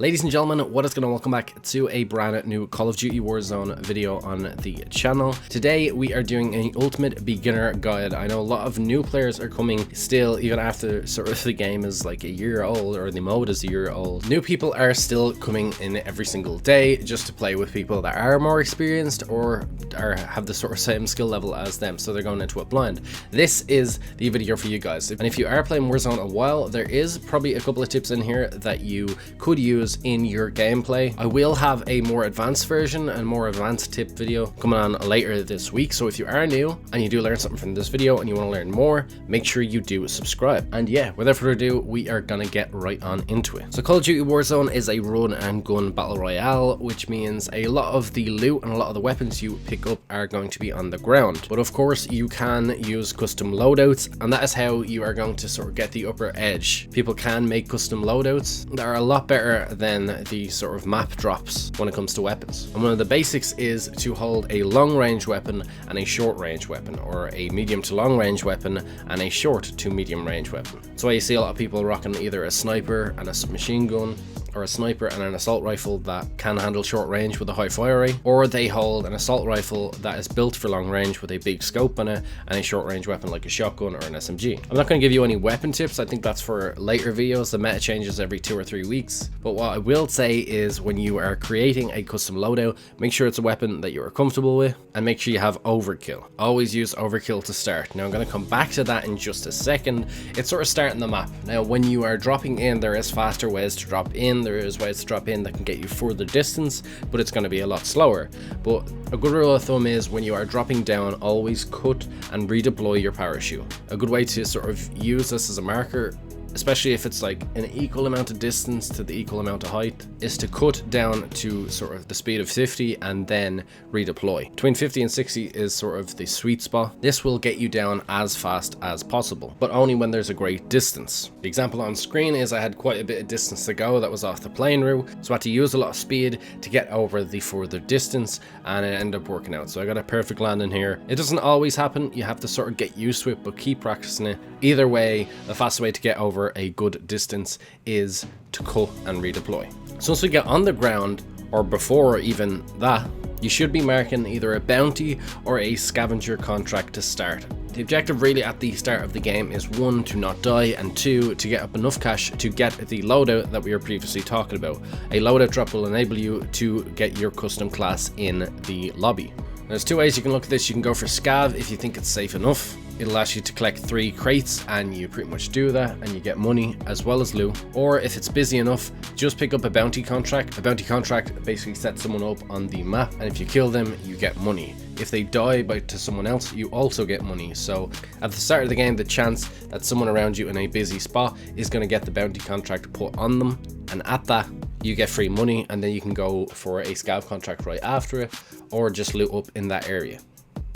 Ladies and gentlemen, what is going on? Welcome back to a brand new Call of Duty Warzone video on the channel. Today we are doing an ultimate beginner guide. I know a lot of new players are coming still, even after sort of the game is like a year old or the mode is a year old. New people are still coming in every single day just to play with people that are more experienced or have the sort of same skill level as them, so they're going into it blind. This is the video for you guys. And if you are playing Warzone a while, there is probably a couple of tips in here that you could use in your gameplay. I will have a more advanced version and more advanced tip video coming on later this week, so if you are new and you do learn something from this video and you want to learn more, make sure you do subscribe. And yeah, without further ado, we are gonna get right on into it. So Call of Duty Warzone is a run and gun battle royale, which means a lot of the loot and a lot of the weapons you pick up are going to be on the ground, but of course you can use custom loadouts, and that is how you are going to sort of get the upper edge. People can make custom loadouts that are a lot better than the sort of map drops when it comes to weapons. And one of the basics is to hold a long range weapon and a short range weapon, or a medium to long range weapon and a short to medium range weapon. That's why you see a lot of people rocking either a sniper and a machine gun, or a sniper and an assault rifle that can handle short range with a high fire rate, or they hold an assault rifle that is built for long range with a big scope on it and a short range weapon like a shotgun or an SMG. I'm not going to give you any weapon tips, I think that's for later videos. The meta changes every 2 or 3 weeks, but what I will say is when you are creating a custom loadout, make sure it's a weapon that you are comfortable with, and make sure you have overkill. Always use overkill to start. Now I'm going to come back to that in just a second. It's sort of starting the map. Now when you are dropping in, there is faster ways to drop in, there is ways to drop in that can get you further distance, but it's going to be a lot slower. But a good rule of thumb is when you are dropping down, always cut and redeploy your parachute. A good way to sort of use this as a marker, especially if it's like an equal amount of distance to the equal amount of height, is to cut down to sort of the speed of 50 and then redeploy. Between 50 and 60 is sort of the sweet spot. This will get you down as fast as possible, but only when there's a great distance. The example on screen is I had quite a bit of distance to go that was off the plane route, so I had to use a lot of speed to get over the further distance, and it ended up working out. So I got a perfect landing here. It doesn't always happen, you have to sort of get used to it, but keep practicing it. Either way, the fastest way to get over a good distance is to cut and redeploy. So once we get on the ground, or before even that, you should be marking either a bounty or a scavenger contract to start. The objective really at the start of the game is 1, to not die, and 2, to get up enough cash to get the loadout that we were previously talking about. A loadout drop will enable you to get your custom class in the lobby. There's 2 ways you can look at this. You can go for scav if you think it's safe enough. It'll ask you to collect 3 crates and you pretty much do that and you get money as well as loot. Or if it's busy enough, just pick up a bounty contract. A bounty contract basically sets someone up on the map, and if you kill them, you get money. If they die to someone else, you also get money. So at the start of the game, the chance that someone around you in a busy spot is going to get the bounty contract put on them, and at that you get free money, and then you can go for a scav contract right after it, or just loot up in that area.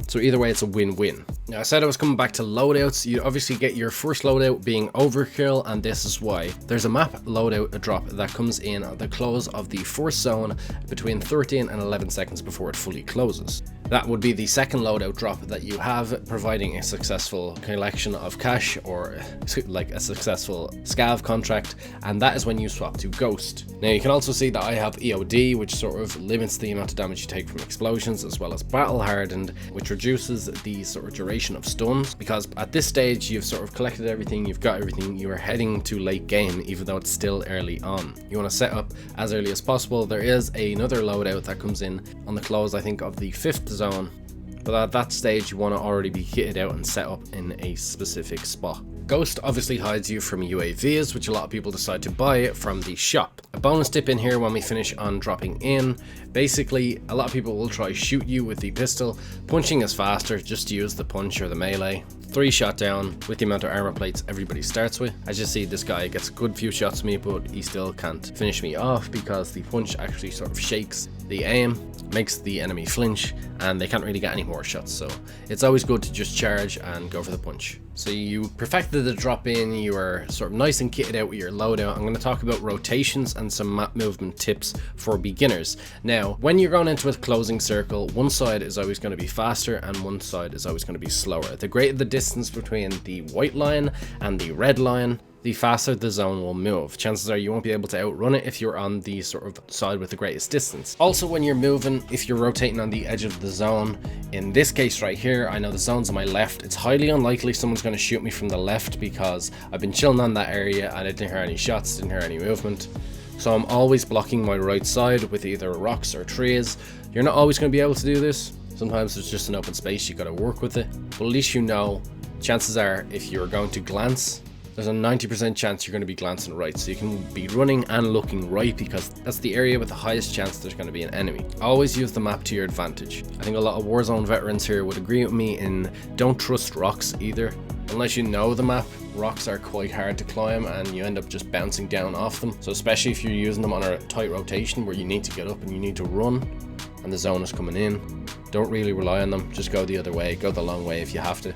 So either way, it's a win-win. Now I said I was coming back to loadouts. You obviously get your first loadout being Overkill, and this is why. There's a map loadout drop that comes in at the close of the first zone between 13 and 11 seconds before it fully closes. That would be the second loadout drop that you have, providing a successful collection of cash or like a successful scav contract, and that is when you swap to Ghost. Now you can also see that I have EOD, which sort of limits the amount of damage you take from explosions, as well as Battle Hardened, which reduces the sort of duration of stuns, because at this stage you've sort of collected everything, you've got everything, you are heading to late game even though it's still early on. You want to set up as early as possible. There is another loadout that comes in on the close, I think, of the 5th zone, but at that stage you want to already be kitted out and set up in a specific spot. Ghost obviously hides you from UAVs, which a lot of people decide to buy from the shop. A bonus tip in here when we finish on dropping in, basically a lot of people will try shoot you with the pistol. Punching is faster, just use the punch or the melee. 3 shot down with the amount of armor plates everybody starts with. As you see, this guy gets a good few shots at me, but he still can't finish me off because the punch actually sort of shakes the aim, makes the enemy flinch, and they can't really get any more shots. So it's always good to just charge and go for the punch. So you perfected the drop in, you are sort of nice and kitted out with your loadout. I'm going to talk about rotations and some map movement tips for beginners. Now, when you're going into a closing circle, one side is always going to be faster and one side is always going to be slower. The greater the distance between the white line and the red line, the faster the zone will move. Chances are you won't be able to outrun it if you're on the sort of side with the greatest distance. Also, when you're moving, if you're rotating on the edge of the zone, in this case right here, I know the zone's on my left. It's highly unlikely someone's going to shoot me from the left because I've been chilling on that area and I didn't hear any shots, didn't hear any movement. So I'm always blocking my right side with either rocks or trees. You're not always going to be able to do this. Sometimes there's just an open space, you got to work with it. But at least you know, chances are if you're going to glance, there's a 90% chance you're going to be glancing right. So you can be running and looking right because that's the area with the highest chance there's going to be an enemy. Always use the map to your advantage. I think a lot of Warzone veterans here would agree with me in don't trust rocks either. Unless you know the map, rocks are quite hard to climb and you end up just bouncing down off them. So especially if you're using them on a tight rotation where you need to get up and you need to run and the zone is coming in, don't really rely on them. Just go the other way, go the long way if you have to.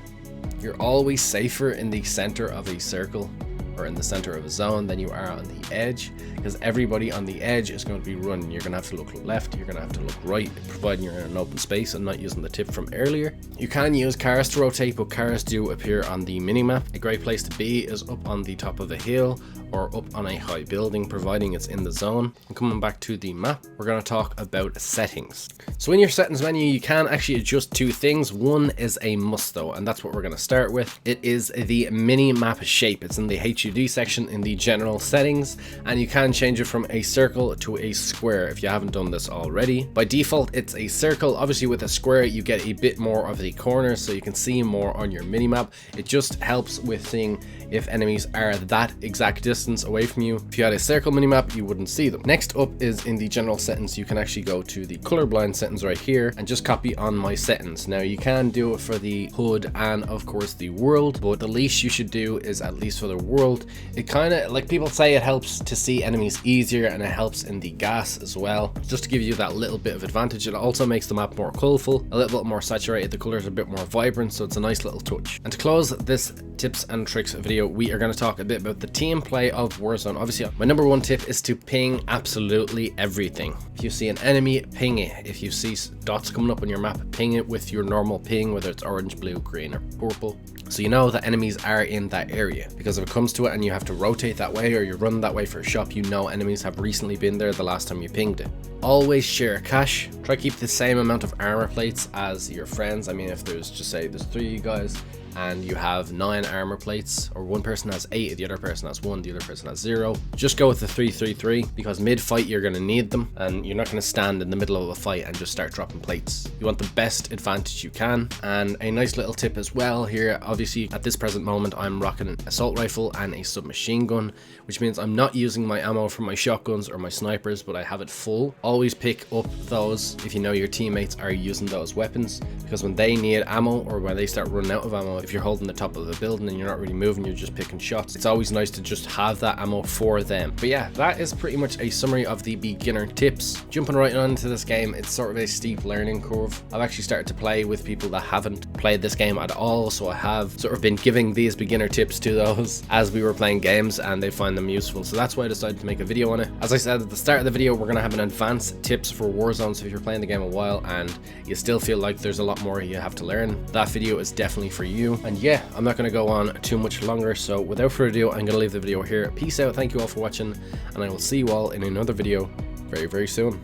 You're always safer in the center of a circle or in the center of a zone than you are on the edge, because everybody on the edge is going to be running. You're going to have to look left, you're going to have to look right, providing you're in an open space and not using the tip from earlier. You can use cars to rotate, but cars do appear on the minimap. A great place to be is up on the top of a hill or up on a high building, providing it's in the zone. And coming back to the map, we're going to talk about settings. So in your settings menu, you can actually adjust two things. One is a must though, and that's what we're going to start with. It is the mini map shape. It's in the HUD section in the general settings, and you can change it from a circle to a square if you haven't done this already. By default, it's a circle. Obviously with a square, you get a bit more of the corners, so you can see more on your mini map. It just helps with seeing if enemies are that exact distance away from you. If you had a circle minimap, you wouldn't see them. Next up is in the general settings. You can actually go to the colorblind settings right here and just copy on my settings. Now you can do it for the HUD and of course the world, but the least you should do is at least for the world. It kind of, like people say, it helps to see enemies easier and it helps in the gas as well, just to give you that little bit of advantage. It also makes the map more colorful, a little bit more saturated, the colors are a bit more vibrant, so it's a nice little touch. And to close this tips and tricks video, we are going to talk a bit about the team play of Warzone. Obviously, my number one tip is to ping absolutely everything. If you see an enemy, ping it. If you see dots coming up on your map, ping it with your normal ping, whether it's orange, blue, green, or purple, so you know that enemies are in that area. Because if it comes to it and you have to rotate that way or you're running that way for a shop, you know enemies have recently been there the last time you pinged it. Always share cash. Try to keep the same amount of armor plates as your friends. I mean, if there's, just say there's 3 of you guys and you have 9 armor plates, or one person has 8, the other person has 1, the other person has 0, just go with the 3-3-3, because mid-fight you're going to need them and you're not going to stand in the middle of a fight and just start dropping plates. You want the best advantage you can. And a nice little tip as well here, obviously at this present moment I'm rocking an assault rifle and a submachine gun, which means I'm not using my ammo from my shotguns or my snipers, but I have it full. Always pick up those if you know your teammates are using those weapons, because when they need ammo or when they start running out of ammo, if you're holding the top of the building and you're not really moving, you're just picking shots, it's always nice to just have that ammo for them. But yeah, that is pretty much a summary of the beginner tips. Jumping right on into this game, it's sort of a steep learning curve. I've actually started to play with people that haven't played this game at all, so I have sort of been giving these beginner tips to those as we were playing games and they find them useful, so that's why I decided to make a video on it. As I said at the start of the video, we're going to have an advanced tips for Warzone, so if you're playing the game a while and you still feel like there's a lot more you have to learn, that video is definitely for you. And yeah, I'm not going to go on too much longer, so without further ado, I'm going to leave the video here. Peace out, thank you all for watching, and I will see you all in another video very, very soon.